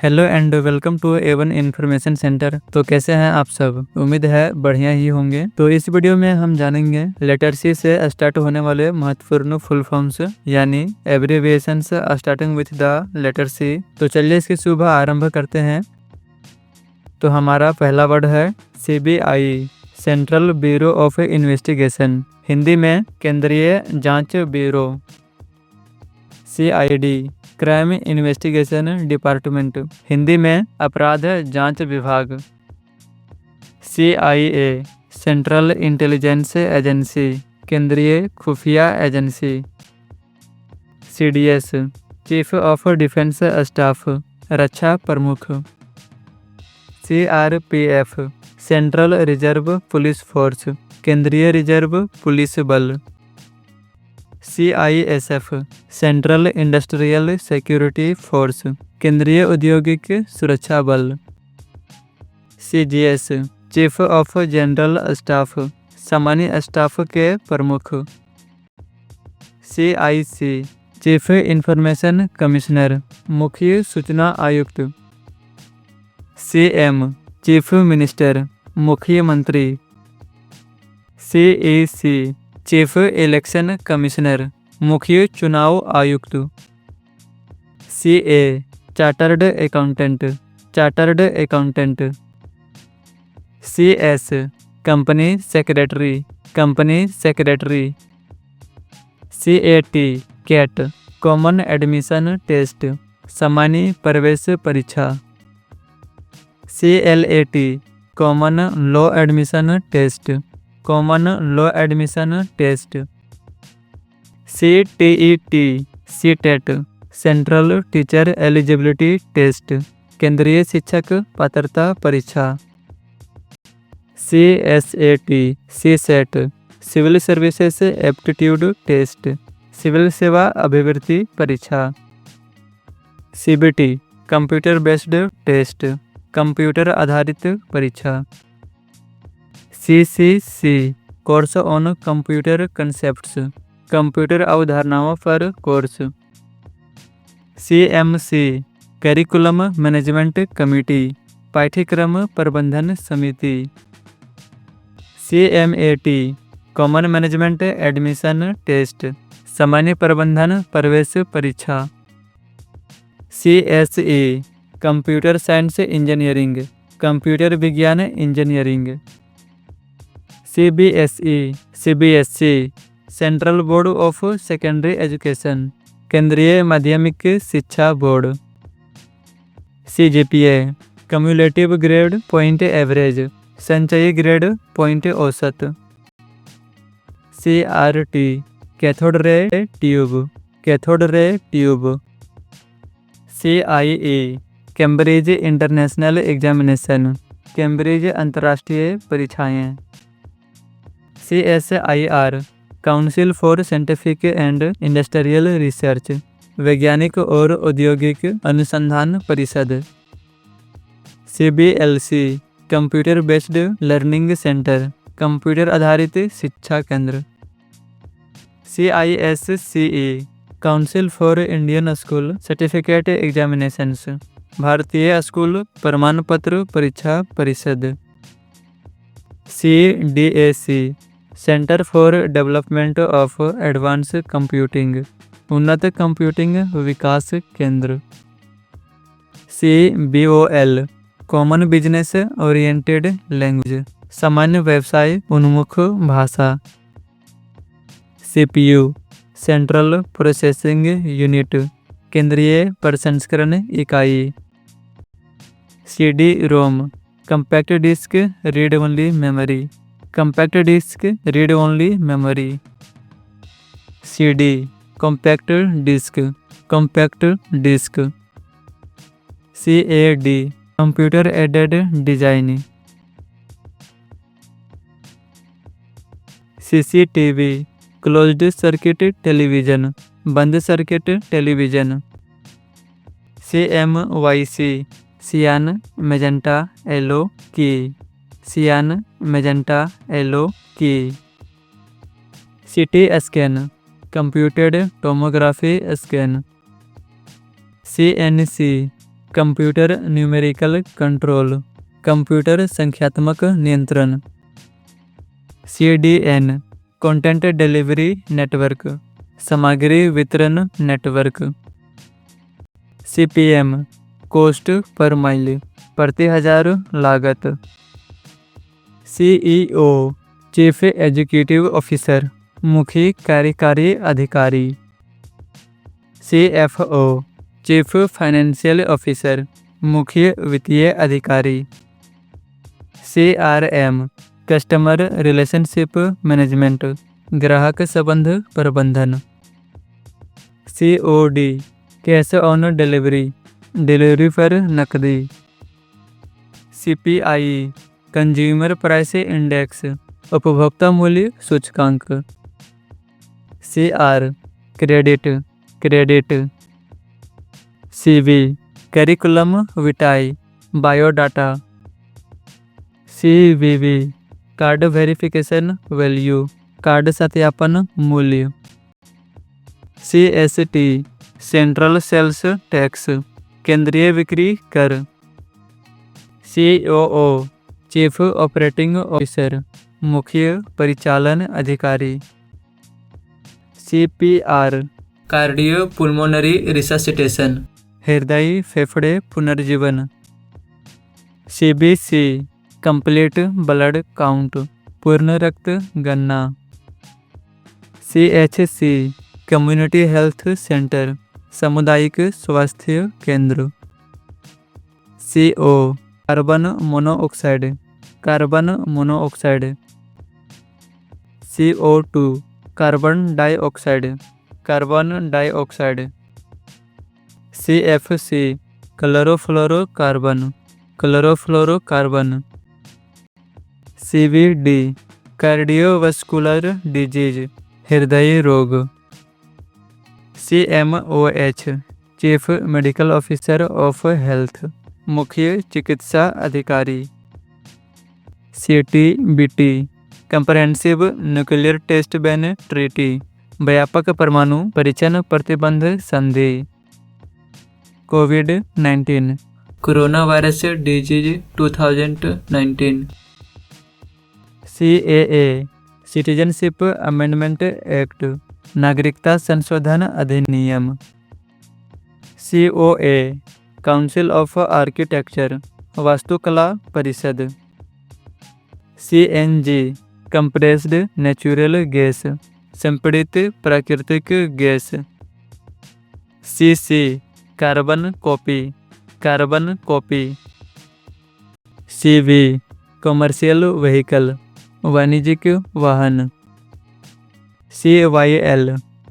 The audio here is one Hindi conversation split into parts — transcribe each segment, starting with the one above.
Hello and welcome to Avon information centre. तो कैसे हैं आप सब? उम्मीद है बढ़िया ही होंगे। तो इस वीडियो में हम जानेंगे लेटर सी से स्टार्ट होने वाले महत्वपूर्ण फुल फॉर्म्स यानी abbreviations starting with the letter C. तो चलिए इसकी शुभ आरंभ करते हैं। तो हमारा पहला वर्ड है CBI, central bureau of investigation, Hindi में केंद्रीय जांच bureau. CID, crime investigation department, Hindi में अपराध जांच विभाग। CIA, सेंट्रल इंटेलिजेंस एजेंसी, केंद्रीय खुफिया agency. CDS, chief of defence staff, रक्षा प्रमुख। CRPF, central reserve police force, केंद्रीय रिजर्व पुलिस बल। CISF, central industrial security force, केंद्रीय औद्योगिक सुरक्षा बल। CGS, chief of general staff, सामान्य स्टाफ के प्रमुख। CIC, चीफ इंफॉर्मेशन कमिश्नर, मुख्य सूचना आयुक्त। CM, चीफ मिनिस्टर, मुख्यमंत्री। CEC, चीफ इलेक्शन कमिश्नर, मुख्य चुनाव आयुक्त। CA, chartered accountant, chartered accountant. CS, company secretary, company secretary. CAT, CAT, common admission test, सामान्य प्रवेश परीक्षा। CLAT, common law admission test, common law admission test. CTET, CTET, central teacher eligibility test, केंद्रीय शिक्षक पात्रता परीक्षा। CSAT, CSET, civil services aptitude test, civil सेवा अभिवृत्ति परीक्षा। CBT, computer based test, computer आधारित परीक्षा। CCC, course on computer concepts, computer अवधारणाओं पर course. CMC, curriculum management committee, पाठ्यक्रम प्रबंधन समिति। CMAT, common management admission test, सामान्य प्रबंधन प्रवेश परीक्षा। CSE, computer science engineering, computer विज्ञान engineering. CBSE, central board of secondary education, केंद्रीय माध्यमिक शिक्षा बोर्ड। CGPA, cumulative grade point average, संचयी ग्रेड पॉइंट औसत। CRT, cathode ray tube, cathode ray tube. CIE, Cambridge international examination, Cambridge अंतर्राष्ट्रीय परीक्षाएं। CSIR, council for scientific and industrial research, वैज्ञानिक और औद्योगिक अनुसंधान परिषद। CBLC, computer based learning centre, computer आधारित शिक्षा केंद्र। CISCE, council for Indian school certificate examinations, भारतीय स्कूल प्रमाण पत्र परीक्षा परिषद। CDAC, centre for development of advance computing, उन्नत कंप्यूटिंग विकास केंद्र। CBOL, common business oriented language, सामान्य व्यवसाय उन्मुख भाषा। CPU, सेंट्रल प्रोसेसिंग यूनिट, केंद्रीय प्रसंस्करण इकाई। CD-ROM, compact disc read only memory, compact disc read only memory. CD, compact disc, compact disc. CAD, computer aided design. CCTV, closed circuit television, बंद circuit television. CMYC, cyan magenta yellow key, cyan magenta yellow key. CT scan, computed tomography scan. CNC, computer numerical control, कंप्यूटर संख्यात्मक नियंत्रण। CDN कंटेंट डिलीवरी नेटवर्क, सामग्री वितरण network. CPM cost per mile, प्रति हजार लागत। CEO चीफ एग्जीक्यूटिव ऑफिसर, मुख्य कार्यकारी अधिकारी। CFO चीफ फाइनेंशियल ऑफिसर, मुख्य वित्तीय अधिकारी। CRM कस्टमर रिलेशनशिप मैनेजमेंट, ग्राहक संबंध प्रबंधन। COD cash on delivery, delivery पर नकदी। CPI कंज्यूमर प्राइस इंडेक्स, उपभोक्ता मूल्य सूचकांक। CR credit. CV curriculum vitae, biodata. CVV card verification value, card सत्यापन मूल्य। CST सेंट्रल सेल्स टैक्स, केंद्रीय बिक्री कर। COO चीफ ऑपरेटिंग ऑफिसर, मुख्य परिचालन अधिकारी। CPR कार्डियो पुल्मोनरी रिससिटेशन, हृदय फेफड़े पुनर्जीवन। CBC कंप्लीट ब्लड काउंट, पूर्ण रक्त गणना। CHC कम्युनिटी हेल्थ सेंटर, सामुदायिक स्वास्थ्य केंद्र। CO carbon monoxide. CO2 carbon dioxide. CFC chlorofluorocarbon. CVD cardiovascular disease, हृदय रोग। CMOH chief medical officer of health, मुख्य चिकित्सा अधिकारी। CTBT comprehensive nuclear test ban treaty, व्यापक परमाणु परीक्षण प्रतिबंध संधि। कोविड-19 corona virus disease 2019। CAA citizenship amendment act, नागरिकता संशोधन अधिनियम। COA काउंसिल ऑफ आर्किटेक्चर, वास्तुकला परिषद। CNG कंप्रेस्ड नेचुरल गैस, संपीड़ित प्राकृतिक gas. CC carbon copy. CV commercial vehicle, वाणिज्यिक वाहन। CYL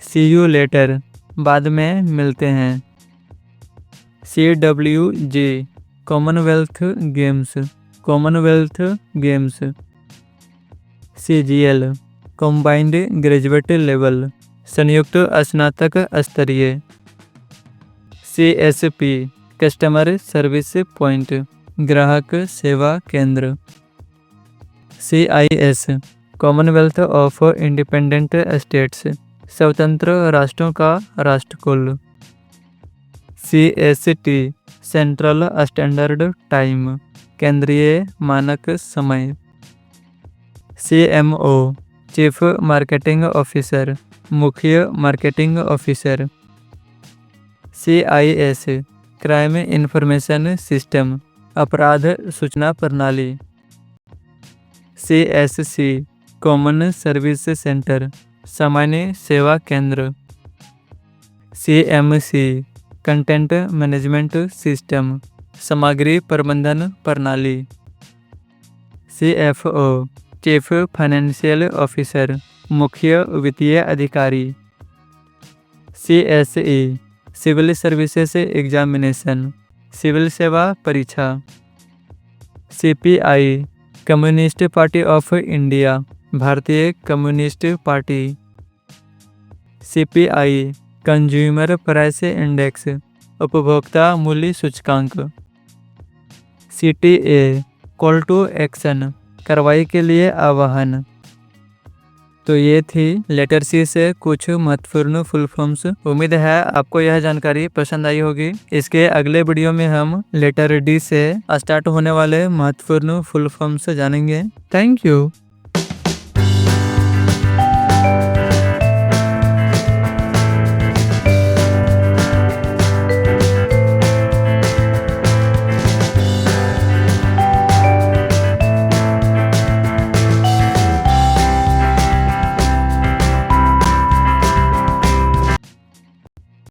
सी यू लेटर, बाद में मिलते हैं। CWG Commonwealth games. CGL combined graduate level, संयुक्त स्नातक स्तरीय। CSP कस्टमर सर्विस पॉइंट, ग्राहक सेवा केंद्र। CIS Commonwealth of independent states, स्वतंत्र राष्ट्रों का राष्ट्रकुल। CST सेंट्रल स्टैंडर्ड टाइम, केंद्रीय मानक समय। CMO चीफ मार्केटिंग ऑफिसर, मुख्य marketing officer. CIS crime information system, अपराध सूचना प्रणाली। CSC कॉमन सर्विस सेंटर, सामान्य सेवा केंद्र। CMC कंटेंट मैनेजमेंट सिस्टम, सामग्री प्रबंधन प्रणाली। CFO चीफ फाइनेंशियल ऑफिसर, मुख्य वित्तीय अधिकारी। CSE civil services examination, civil सेवा परीक्षा। CPI communist party of India, भारतीय communist party. CPI consumer price index, उपभोक्ता मूल्य सूचकांक। CTA कॉल टू एक्शन, कार्रवाई के लिए आह्वान। तो ये थी लेटर सी से कुछ महत्वपूर्ण फुल फॉर्म्स। उम्मीद है आपको यह जानकारी पसंद आई होगी। इसके अगले वीडियो में हम लेटर डी से स्टार्ट होने वाले महत्वपूर्ण फुल फॉर्म्स जानेंगे। Thank you.